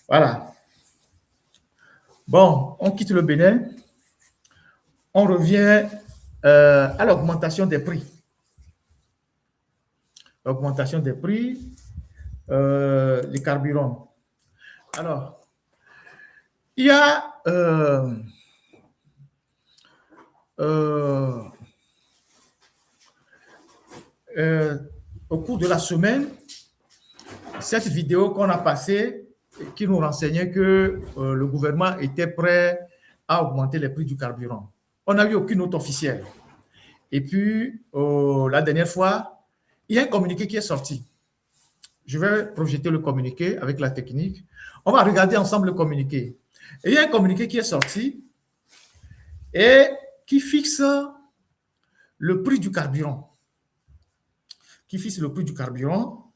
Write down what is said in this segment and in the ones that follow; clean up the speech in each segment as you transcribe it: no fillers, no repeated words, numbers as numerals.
Voilà. Bon, on quitte le Bénin. On revient à l'augmentation des prix. L'augmentation des prix des carburants. Alors, il y a au cours de la semaine, cette vidéo qu'on a passée qui nous renseignait que le gouvernement était prêt à augmenter les prix du carburant. On n'a eu aucune note officielle. Et puis, la dernière fois, il y a un communiqué qui est sorti. Je vais projeter le communiqué avec la technique. On va regarder ensemble le communiqué. Et il y a un communiqué qui est sorti et qui fixe le prix du carburant. Qui fixe le prix du carburant.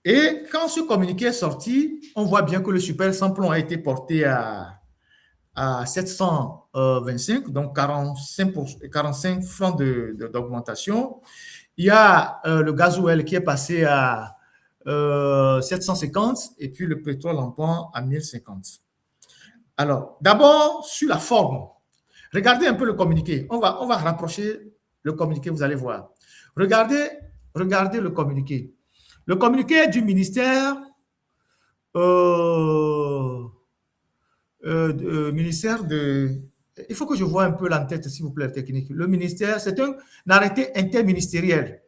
Et quand ce communiqué est sorti, on voit bien que le super sans-plomb a été porté à 725, donc 45 francs d'augmentation. Il y a le gasoil qui est passé à 750 et puis le pétrole en point à 1050. Alors, d'abord, sur la forme, regardez un peu le communiqué. On va rapprocher le communiqué, vous allez voir. Regardez le communiqué. Le communiqué du ministère ministère de... Il faut que je vois un peu l'entête, s'il vous plaît, technique. Le ministère, c'est un arrêté interministériel.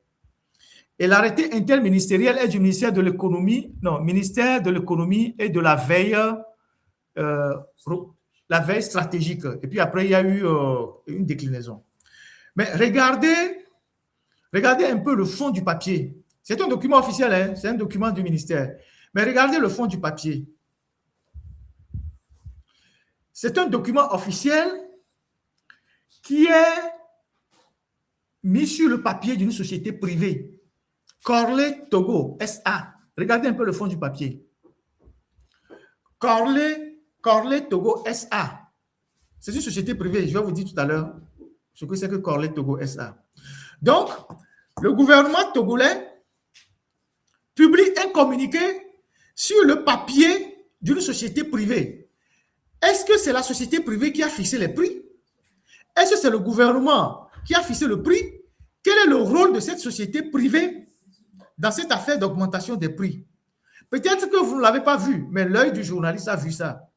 Et l'arrêté interministériel est du ministère de l'économie, non, ministère de l'économie et de la veille stratégique. Et puis après, il y a eu une déclinaison. Mais regardez un peu le fond du papier. C'est un document officiel, hein, c'est un document du ministère. Mais regardez le fond du papier. C'est un document officiel qui est mis sur le papier d'une société privée, Corley Togo SA. Regardez un peu le fond du papier. Corley Togo SA. C'est une société privée. Je vais vous dire tout à l'heure ce que c'est que Corley Togo SA. Donc, le gouvernement togolais publie un communiqué sur le papier d'une société privée. Est-ce que c'est la société privée qui a fixé les prix? Est-ce que c'est le gouvernement qui a fixé le prix? Quel est le rôle de cette société privée dans cette affaire d'augmentation des prix? Peut-être que vous ne l'avez pas vu, mais l'œil du journaliste a vu ça.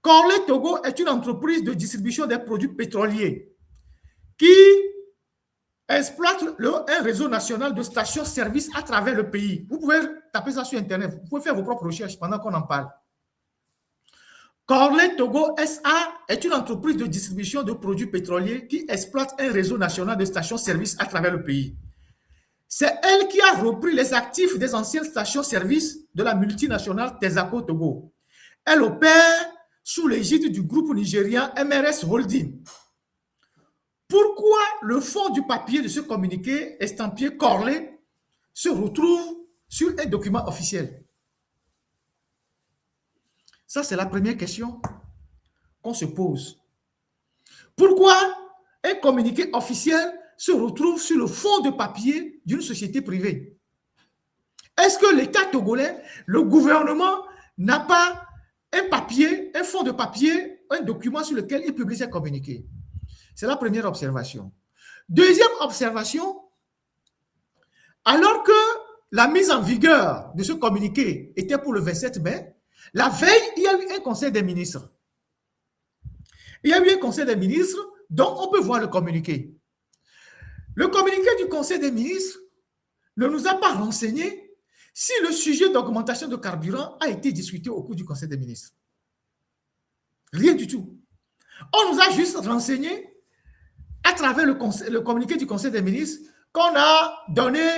Corley Togo est une entreprise de distribution des produits pétroliers qui exploite un réseau national de stations-service à travers le pays. Vous pouvez taper ça sur Internet, vous pouvez faire vos propres recherches pendant qu'on en parle. Corley Togo SA est une entreprise de distribution de produits pétroliers qui exploite un réseau national de stations-service à travers le pays. C'est elle qui a repris les actifs des anciennes stations-service de la multinationale Tesaco Togo. Elle opère sous l'égide du groupe nigérien MRS Holding. Pourquoi le fond du papier de ce communiqué estampillé Corley se retrouve sur un document officiel? Ça, c'est la première question qu'on se pose. Pourquoi un communiqué officiel se retrouve sur le fond de papier d'une société privée? Est-ce que l'État togolais, le gouvernement, n'a pas un papier, un fond de papier, un document sur lequel il publie ses communiqués? C'est la première observation. Deuxième observation, alors que la mise en vigueur de ce communiqué était pour le 27 mai, la veille, il y a eu un conseil des ministres. Il y a eu un conseil des ministres dont on peut voir le communiqué. Le communiqué du conseil des ministres ne nous a pas renseigné si le sujet d'augmentation de carburant a été discuté au cours du conseil des ministres. Rien du tout. On nous a juste renseigné à travers le communiqué du conseil des ministres qu'on a donné,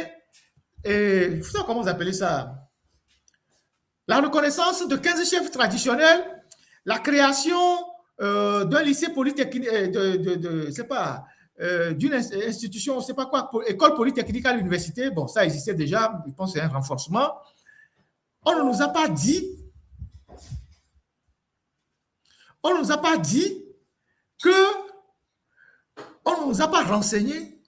vous savez comment vous appelez ça? La reconnaissance de 15 chefs traditionnels, la création d'un lycée polytechnique, d'une institution, je ne sais pas quoi, école polytechnique à l'université. Bon, ça existait déjà, je pense que c'est un renforcement. On ne nous a pas dit, on ne nous a pas dit que, on ne nous a pas renseigné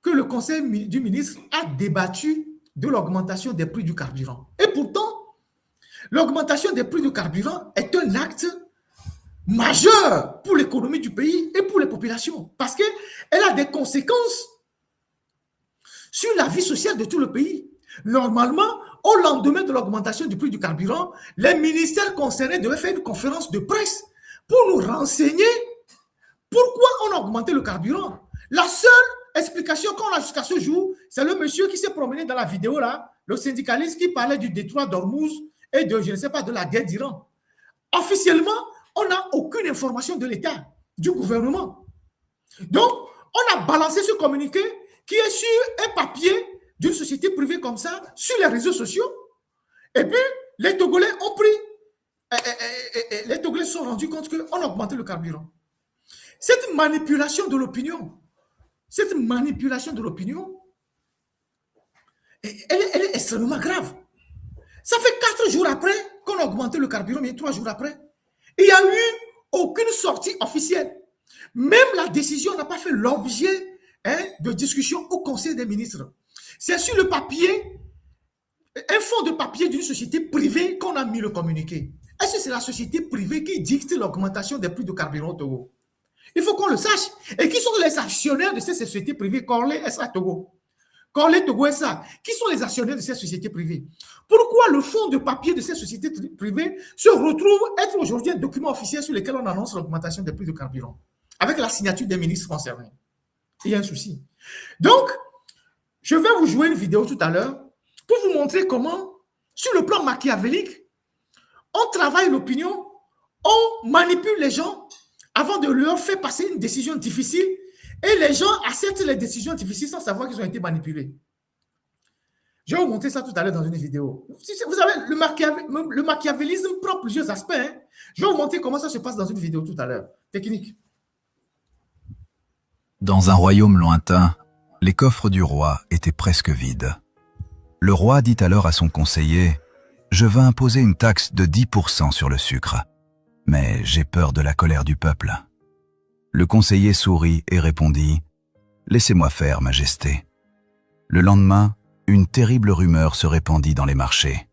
que le conseil du ministre a débattu de l'augmentation des prix du carburant. Et pourtant, L'augmentation des prix du carburant est un acte majeur pour l'économie du pays et pour les populations parce qu'elle a des conséquences sur la vie sociale de tout le pays. Normalement, au lendemain de l'augmentation du prix du carburant, les ministères concernés devaient faire une conférence de presse pour nous renseigner pourquoi on a augmenté le carburant. La seule explication qu'on a jusqu'à ce jour, c'est le monsieur qui s'est promené dans la vidéo là, le syndicaliste qui parlait du détroit d'Ormuz et de, je ne sais pas, de la guerre d'Iran. Officiellement, on n'a aucune information de l'État, du gouvernement. Donc, on a balancé ce communiqué qui est sur un papier d'une société privée comme ça, sur les réseaux sociaux. Et puis, les Togolais ont pris, les Togolais se sont rendus compte qu'on a augmenté le carburant. Cette manipulation de l'opinion, elle est extrêmement grave. Ça fait 4 jours après qu'on a augmenté le carburant, mais 3 jours après, il n'y a eu aucune sortie officielle. Même la décision n'a pas fait l'objet de discussion au Conseil des ministres. C'est sur le papier, un fond de papier d'une société privée qu'on a mis le communiqué. Est-ce que c'est la société privée qui dicte l'augmentation des prix de carburant au Togo? Il faut qu'on le sache. Et qui sont les actionnaires de ces sociétés privées? Corley SA Togo. Corley Togo SA. Qui sont les actionnaires de ces sociétés privées? Pourquoi le fond de papier de ces sociétés privées se retrouve être aujourd'hui un document officiel sur lequel on annonce l'augmentation des prix de carburant avec la signature des ministres concernés? Il y a un souci. Donc, je vais vous jouer une vidéo tout à l'heure pour vous montrer comment, sur le plan machiavélique, on travaille l'opinion, on manipule les gens avant de leur faire passer une décision difficile et les gens acceptent les décisions difficiles sans savoir qu'ils ont été manipulés. Je vais vous montrer ça tout à l'heure dans une vidéo. Vous savez, le machiavélisme prend plusieurs aspects. Je vais vous montrer comment ça se passe dans une vidéo tout à l'heure. Technique. Dans un royaume lointain, les coffres du roi étaient presque vides. Le roi dit alors à son conseiller « Je veux imposer une taxe de 10% sur le sucre, mais j'ai peur de la colère du peuple. » Le conseiller sourit et répondit « Laissez-moi faire, Majesté. » Le lendemain, une terrible rumeur se répandit dans les marchés.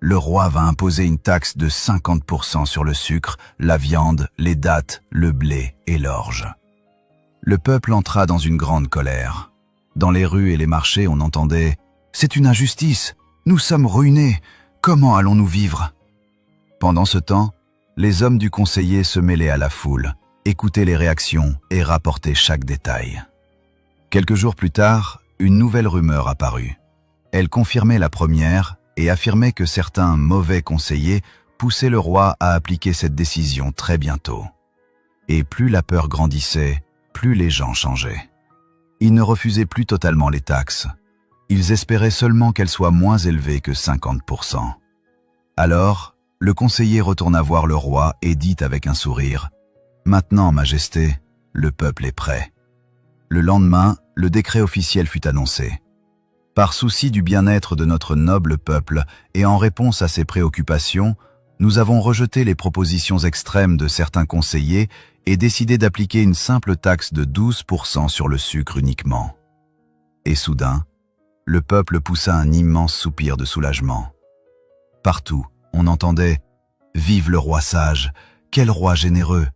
Le roi va imposer une taxe de 50% sur le sucre, la viande, les dattes, le blé et l'orge. Le peuple entra dans une grande colère. Dans les rues et les marchés, on entendait « C'est une injustice, nous sommes ruinés, comment allons-nous vivre ?» Pendant ce temps, les hommes du conseiller se mêlaient à la foule, écoutaient les réactions et rapportaient chaque détail. Quelques jours plus tard, une nouvelle rumeur apparut. Elle confirmait la première et affirmait que certains mauvais conseillers poussaient le roi à appliquer cette décision très bientôt. Et plus la peur grandissait, plus les gens changeaient. Ils ne refusaient plus totalement les taxes. Ils espéraient seulement qu'elles soient moins élevées que 50%. Alors, le conseiller retourna voir le roi et dit avec un sourire « Maintenant, Majesté, le peuple est prêt. » Le lendemain, le décret officiel fut annoncé. Par souci du bien-être de notre noble peuple et en réponse à ses préoccupations, nous avons rejeté les propositions extrêmes de certains conseillers et décidé d'appliquer une simple taxe de 12% sur le sucre uniquement. Et soudain, le peuple poussa un immense soupir de soulagement. Partout, on entendait « Vive le roi sage, quel roi généreux,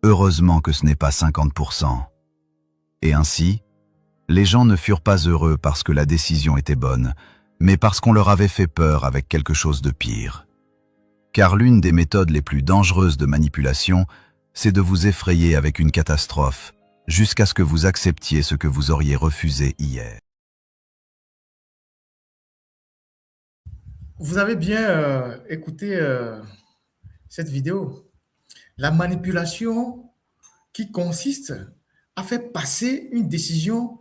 heureusement que ce n'est pas 50%. » Et ainsi, les gens ne furent pas heureux parce que la décision était bonne, mais parce qu'on leur avait fait peur avec quelque chose de pire. Car l'une des méthodes les plus dangereuses de manipulation, c'est de vous effrayer avec une catastrophe, jusqu'à ce que vous acceptiez ce que vous auriez refusé hier. Vous avez bien écouté cette vidéo. La manipulation qui consiste à faire passer une décision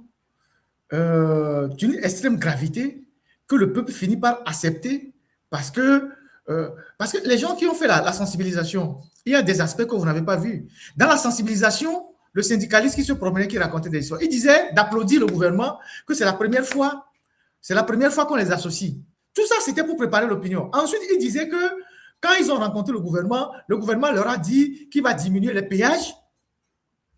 d'une extrême gravité que le peuple finit par accepter parce que les gens qui ont fait la sensibilisation, il y a des aspects que vous n'avez pas vus. Dans la sensibilisation, le syndicaliste qui se promenait, qui racontait des histoires, il disait d'applaudir le gouvernement, que c'est la première fois qu'on les associe. Tout ça, c'était pour préparer l'opinion. Ensuite, il disait que quand ils ont rencontré le gouvernement leur a dit qu'il va diminuer les péages,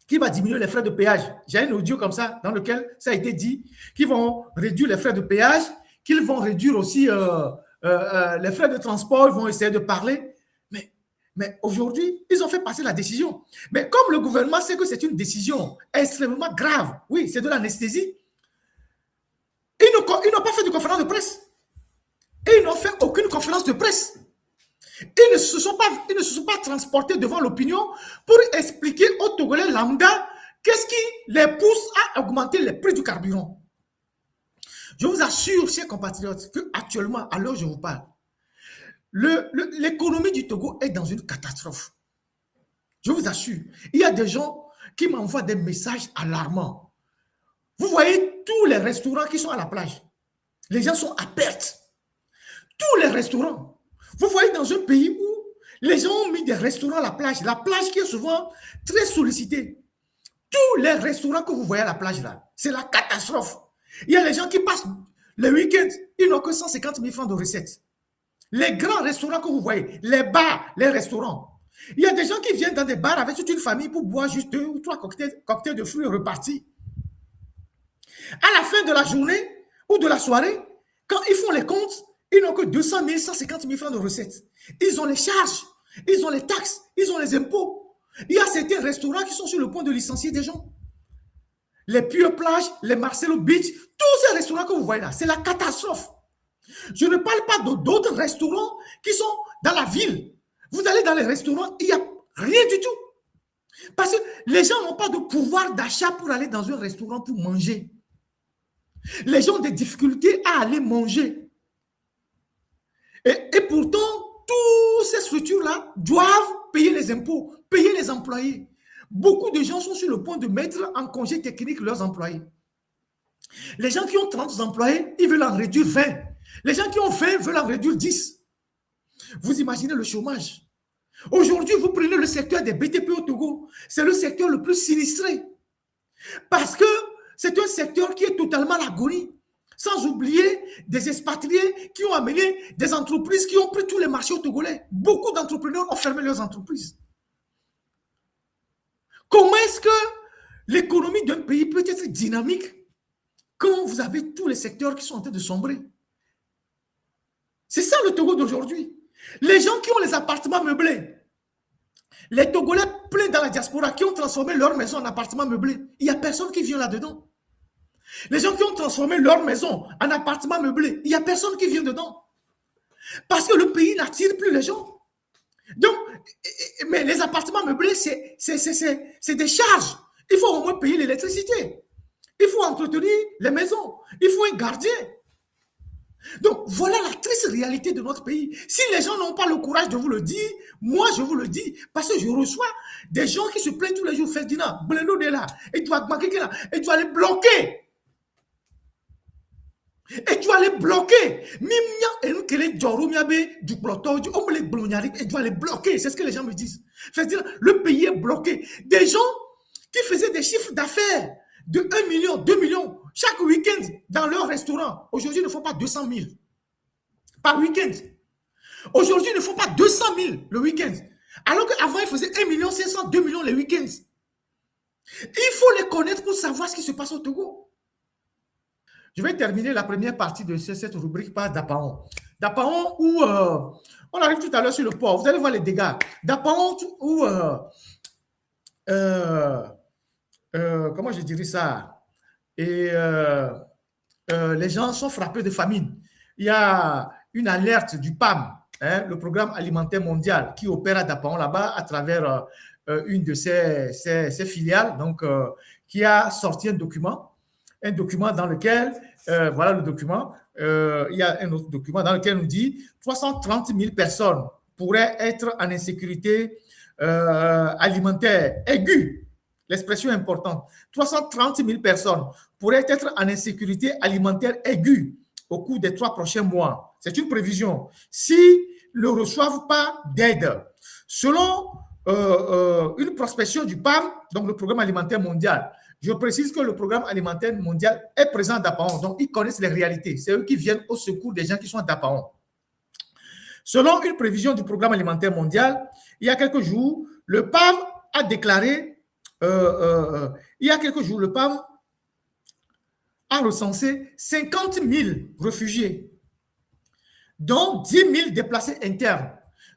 qu'il va diminuer les frais de péage. J'ai un audio comme ça dans lequel ça a été dit qu'ils vont réduire les frais de péage, qu'ils vont réduire aussi les frais de transport, ils vont essayer de parler. Mais aujourd'hui, ils ont fait passer la décision. Mais comme le gouvernement sait que c'est une décision extrêmement grave, oui, c'est de l'anesthésie, ils n'ont pas fait de conférence de presse. Et ils n'ont fait aucune conférence de presse. Ils ne se sont pas transportés devant l'opinion pour expliquer aux Togolais lambda qu'est-ce qui les pousse à augmenter les prix du carburant. Je vous assure, chers compatriotes, qu'actuellement, à l'heure où je vous parle, l'économie du Togo est dans une catastrophe. Je vous assure, il y a des gens qui m'envoient des messages alarmants. Vous voyez tous les restaurants qui sont à la plage. Les gens sont à perte. Tous les restaurants. Vous voyez dans un pays où les gens ont mis des restaurants à la plage qui est souvent très sollicitée. Tous les restaurants que vous voyez à la plage là, c'est la catastrophe. Il y a les gens qui passent le week-end, ils n'ont que 150 000 francs de recettes. Les grands restaurants que vous voyez, les bars, les restaurants. Il y a des gens qui viennent dans des bars avec toute une famille pour boire juste 2 ou 3 cocktails de fruits repartis. À la fin de la journée ou de la soirée, quand ils font les comptes, ils n'ont que 200 000, 150 000 francs de recettes. Ils ont les charges, ils ont les taxes, ils ont les impôts. Il y a certains restaurants qui sont sur le point de licencier des gens. Les Pure Plage, les Marcelo Beach, tous ces restaurants que vous voyez là, c'est la catastrophe. Je ne parle pas d'autres restaurants qui sont dans la ville. Vous allez dans les restaurants, il n'y a rien du tout. Parce que les gens n'ont pas de pouvoir d'achat pour aller dans un restaurant pour manger. Les gens ont des difficultés à aller manger. Et pourtant, toutes ces structures-là doivent payer les impôts, payer les employés. Beaucoup de gens sont sur le point de mettre en congé technique leurs employés. Les gens qui ont 30 employés, ils veulent en réduire 20. Les gens qui ont 20 veulent en réduire 10. Vous imaginez le chômage. Aujourd'hui, vous prenez le secteur des BTP au Togo. C'est le secteur le plus sinistré. Parce que c'est un secteur qui est totalement à l'agonie. Sans oublier des expatriés qui ont amené des entreprises qui ont pris tous les marchés au Togolais. Beaucoup d'entrepreneurs ont fermé leurs entreprises. Comment est-ce que l'économie d'un pays peut être dynamique quand vous avez tous les secteurs qui sont en train de sombrer? C'est ça le Togo d'aujourd'hui. Les gens qui ont les appartements meublés, les Togolais pleins dans la diaspora qui ont transformé leur maison en appartement meublé, il n'y a personne qui vient là-dedans. Les gens qui ont transformé leur maison en appartement meublé, il n'y a personne qui vient dedans. Parce que le pays n'attire plus les gens. Donc, mais les appartements meublés, c'est des charges. Il faut au moins payer l'électricité. Il faut entretenir les maisons. Il faut un gardien. Donc, voilà la triste réalité de notre pays. Si les gens n'ont pas le courage de vous le dire, moi, je vous le dis, parce que je reçois des gens qui se plaignent tous les jours. Ferdinand, Blendo de là, et tu vas manquer là, et tu vas les bloquer. Et tu vas les bloquer. Et tu vas les bloquer. C'est ce que les gens me disent. C'est-à-dire, le pays est bloqué. Des gens qui faisaient des chiffres d'affaires de 1 million, 2 millions chaque week-end dans leur restaurant. Aujourd'hui, ils ne font pas 200 000 par week-end. Aujourd'hui, ils ne font pas 200 000 le week-end. Alors qu'avant, ils faisaient 1 500 000, 2 millions les week-ends. Il faut les connaître pour savoir ce qui se passe au Togo. Je vais terminer la première partie de cette rubrique par Dapaon. Dapaon où on arrive tout à l'heure sur le port. Vous allez voir les dégâts. Dapaon où comment je dirais ça? Et les gens sont frappés de famine. Il y a une alerte du PAM, hein, le Programme alimentaire mondial, qui opère à Dapaon là-bas à travers une de ses filiales, donc qui a sorti un document dans lequel, voilà le document, il y a un autre document dans lequel on dit 330 000 personnes pourraient être en insécurité alimentaire aiguë. L'expression est importante. 330 000 personnes pourraient être en insécurité alimentaire aiguë au cours des 3 prochains mois. C'est une prévision. S'ils ne reçoivent pas d'aide, selon une prospection du PAM, donc le Programme alimentaire mondial, je précise que le Programme alimentaire mondial est présent à Dapaon, donc ils connaissent les réalités. C'est eux qui viennent au secours des gens qui sont à Dapaon. Selon une prévision du Programme alimentaire mondial, il y a quelques jours, le PAM a déclaré, le PAM a recensé 50 000 réfugiés dont 10 000 déplacés internes.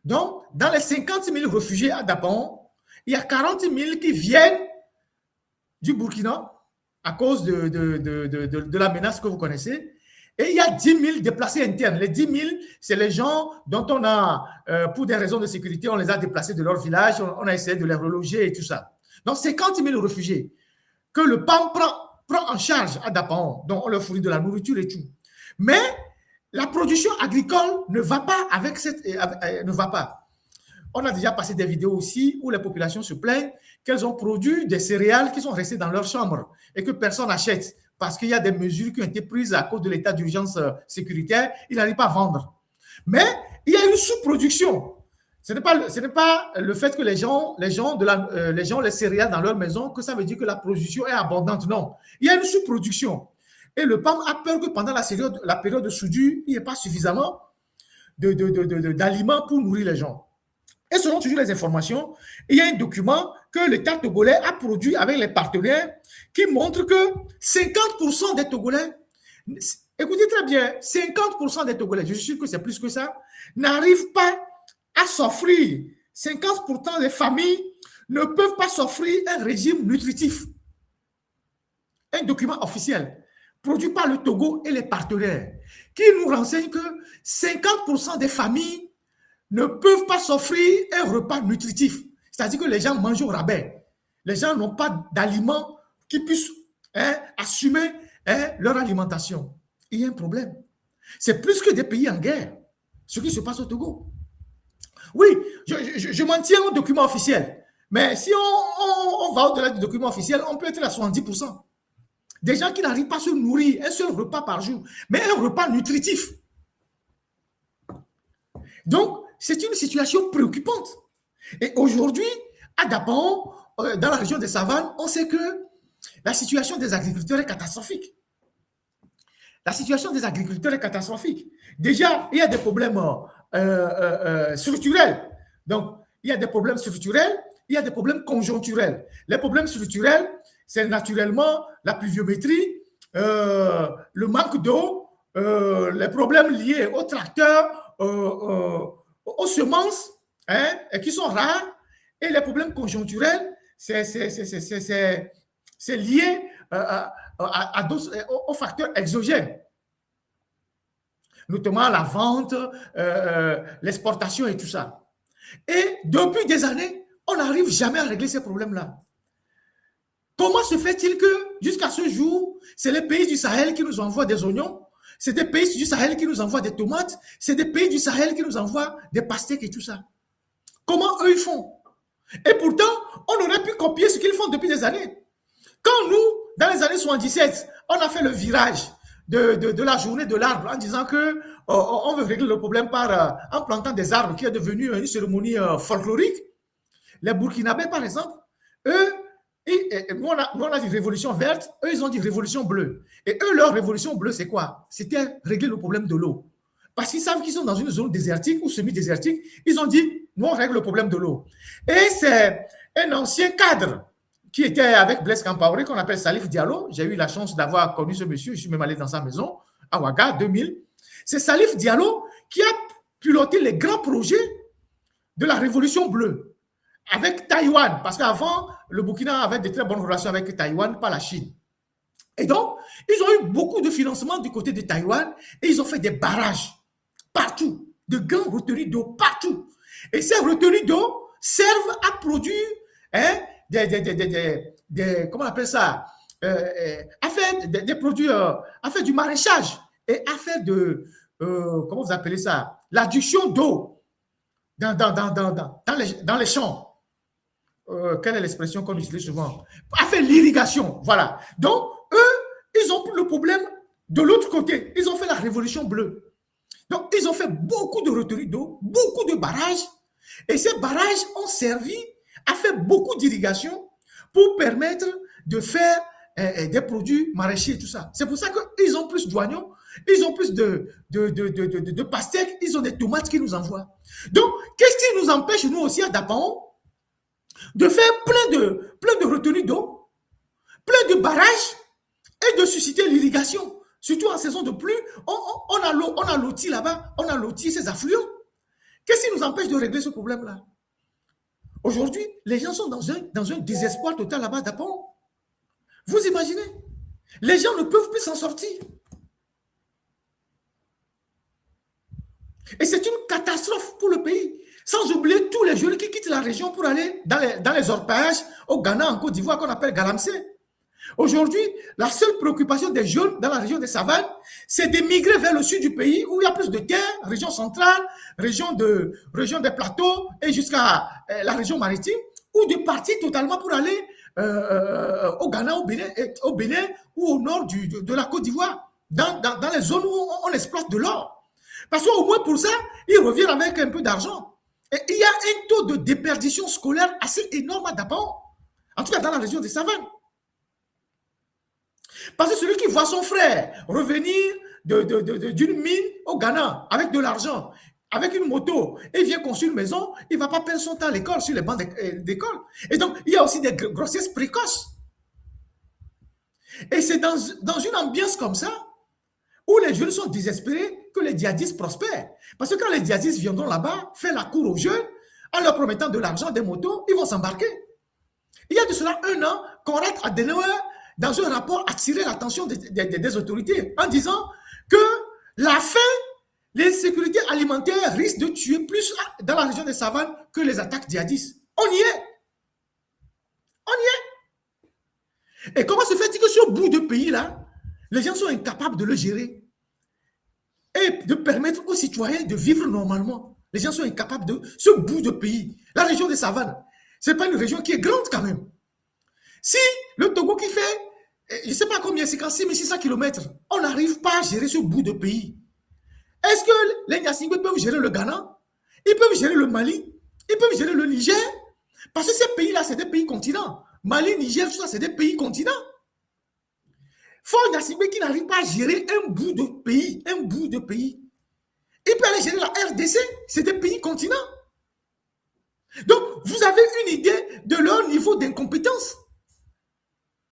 Donc, dans les 50 000 réfugiés à Dapaon, il y a 40 000 qui viennent du Burkina à cause de la menace que vous connaissez. Et il y a 10 000 déplacés internes. Les 10 000, c'est les gens dont on a, pour des raisons de sécurité, on les a déplacés de leur village, on a essayé de les reloger et tout ça. Donc, 50 000 réfugiés que le PAM prend en charge à Dapaon, dont on leur fournit de la nourriture et tout. Mais la production agricole ne va pas avec cette... ne va pas. On a déjà passé des vidéos aussi où les populations se plaignent qu'elles ont produit des céréales qui sont restées dans leur chambre et que personne n'achète parce qu'il y a des mesures qui ont été prises à cause de l'état d'urgence sécuritaire. Ils n'arrivent pas à vendre. Mais il y a une sous-production. Ce n'est pas le fait que les gens les céréales dans leur maison que ça veut dire que la production est abondante. Non. Il y a une sous-production. Et le PAM a peur que pendant la période de soudure, il n'y ait pas suffisamment d'aliments pour nourrir les gens. Et selon toujours les informations, il y a un document que l'État togolais a produit avec les partenaires qui montre que 50% des Togolais, écoutez très bien, 50% des Togolais, je suis sûr que c'est plus que ça, n'arrivent pas à s'offrir. 50% des familles ne peuvent pas s'offrir un régime nutritif. Un document officiel produit par le Togo et les partenaires qui nous renseigne que 50% des familles ne peuvent pas s'offrir un repas nutritif. C'est-à-dire que les gens mangent au rabais. Les gens n'ont pas d'aliments qui puissent assumer leur alimentation. Il y a un problème. C'est plus que des pays en guerre, ce qui se passe au Togo. Oui, je m'en tiens au document officiel. Mais si on va au-delà du document officiel, on peut être à 70%. Des gens qui n'arrivent pas à se nourrir un seul repas par jour, mais un repas nutritif. Donc, c'est une situation préoccupante. Et aujourd'hui, à Dapaon, dans la région des Savanes, on sait que la situation des agriculteurs est catastrophique. La situation des agriculteurs est catastrophique. Déjà, il y a des problèmes structurels. Donc, il y a des problèmes structurels, il y a des problèmes conjoncturels. Les problèmes structurels, c'est naturellement la pluviométrie, le manque d'eau, les problèmes liés aux tracteurs, aux semences, et qui sont rares, et les problèmes conjoncturels, c'est lié aux facteurs exogènes, notamment la vente, l'exportation et tout ça. Et depuis des années, on n'arrive jamais à régler ces problèmes-là. Comment se fait-il que, jusqu'à ce jour, c'est les pays du Sahel qui nous envoient des oignons, c'est des pays du Sahel qui nous envoient des tomates, c'est des pays du Sahel qui nous envoient des pastèques et tout ça. Comment eux, ils font? Et pourtant, on aurait pu copier ce qu'ils font depuis des années. Quand nous, dans les années 77, on a fait le virage de la journée de l'arbre en disant que on veut régler le problème en plantant des arbres, qui est devenu une cérémonie folklorique. Les Burkinabés, par exemple, eux, nous, on a dit révolution verte, eux, ils ont dit révolution bleue. Et eux, leur révolution bleue, c'est quoi? C'était régler le problème de l'eau. Parce qu'ils savent qu'ils sont dans une zone désertique ou semi-désertique, ils ont dit, nous, on règle le problème de l'eau. Et c'est un ancien cadre qui était avec Blaise Compaoré, qu'on appelle Salif Diallo. J'ai eu la chance d'avoir connu ce monsieur, je suis même allé dans sa maison, à Ouaga, 2000. C'est Salif Diallo qui a piloté les grands projets de la révolution bleue avec Taïwan, parce qu'avant, le Burkina avait de très bonnes relations avec Taïwan, pas la Chine. Et donc, ils ont eu beaucoup de financement du côté de Taïwan et ils ont fait des barrages partout, de grandes retenues d'eau partout. Et ces retenues d'eau servent à produire comment on appelle ça, à faire des produits, à faire du maraîchage et à faire comment vous appelez ça, l'adduction d'eau dans les champs. Quelle est l'expression qu'on utilise souvent? À faire l'irrigation, voilà. Donc, eux, ils ont pris le problème de l'autre côté. Ils ont fait la révolution bleue. Donc, ils ont fait beaucoup de retenues d'eau, beaucoup de barrages. Et ces barrages ont servi à faire beaucoup d'irrigation pour permettre de faire des produits maraîchers et tout ça. C'est pour ça qu'ils ont plus d'oignons, ils ont plus de pastèques, ils ont des tomates qu'ils nous envoient. Donc, qu'est-ce qui nous empêche, nous aussi, à Dapaon, de faire plein de retenues d'eau, plein de barrages et de susciter l'irrigation? Surtout en saison de pluie, on a loti là-bas, on a loti ces affluents. Qu'est-ce qui nous empêche de régler ce problème-là? Aujourd'hui, les gens sont dans un désespoir total là-bas d'Apon. Vous imaginez? Les gens ne peuvent plus s'en sortir. Et c'est une catastrophe pour le pays. Sans oublier tous les jeunes qui quittent la région pour aller dans les orpages au Ghana, en Côte d'Ivoire, qu'on appelle Galamsey. Aujourd'hui, la seule préoccupation des jeunes dans la région des savanes, c'est d'émigrer vers le sud du pays où il y a plus de terres, région centrale, région des plateaux et jusqu'à la région maritime, ou de partir totalement pour aller au Ghana, au Bénin ou au nord de la Côte d'Ivoire, dans les zones où on exploite de l'or. Parce qu'au moins pour ça, ils reviennent avec un peu d'argent. Et il y a un taux de déperdition scolaire assez énorme à Dapao, en tout cas dans la région des savanes. Parce que celui qui voit son frère revenir d'une mine au Ghana avec de l'argent, avec une moto, et vient construire une maison, il ne va pas perdre son temps à l'école, sur les bancs d'école. Et donc, il y a aussi des grossesses précoces. Et c'est dans une ambiance comme ça, où les jeunes sont désespérés, que les djihadistes prospèrent. Parce que quand les djihadistes viendront là-bas, faire la cour aux jeunes, en leur promettant de l'argent, des motos, ils vont s'embarquer. Il y a de cela 1 an, Conrad Adenauer, dans un rapport, attirer l'attention des autorités en disant que la faim, les sécurités alimentaires risquent de tuer plus dans la région des savanes que les attaques djihadistes. On y est. On y est. Et comment se fait-il que ce bout de pays-là, les gens sont incapables de le gérer et de permettre aux citoyens de vivre normalement? Les gens sont incapables de ce bout de pays. La région des savanes, ce n'est pas une région qui est grande quand même. Si le Togo qui fait, je ne sais pas combien, c'est 600 km, on n'arrive pas à gérer ce bout de pays. Est-ce que les Nyasingbe peuvent gérer le Ghana? Ils peuvent gérer le Mali? Ils peuvent gérer le Niger? Parce que ces pays-là, c'est des pays continents. Mali, Niger, tout ça, c'est des pays continents. Faut Nyasingbe qui n'arrive pas à gérer un bout de pays, un bout de pays. Il peut aller gérer la RDC, c'est des pays continents. Donc, vous avez une idée de leur niveau d'incompétence.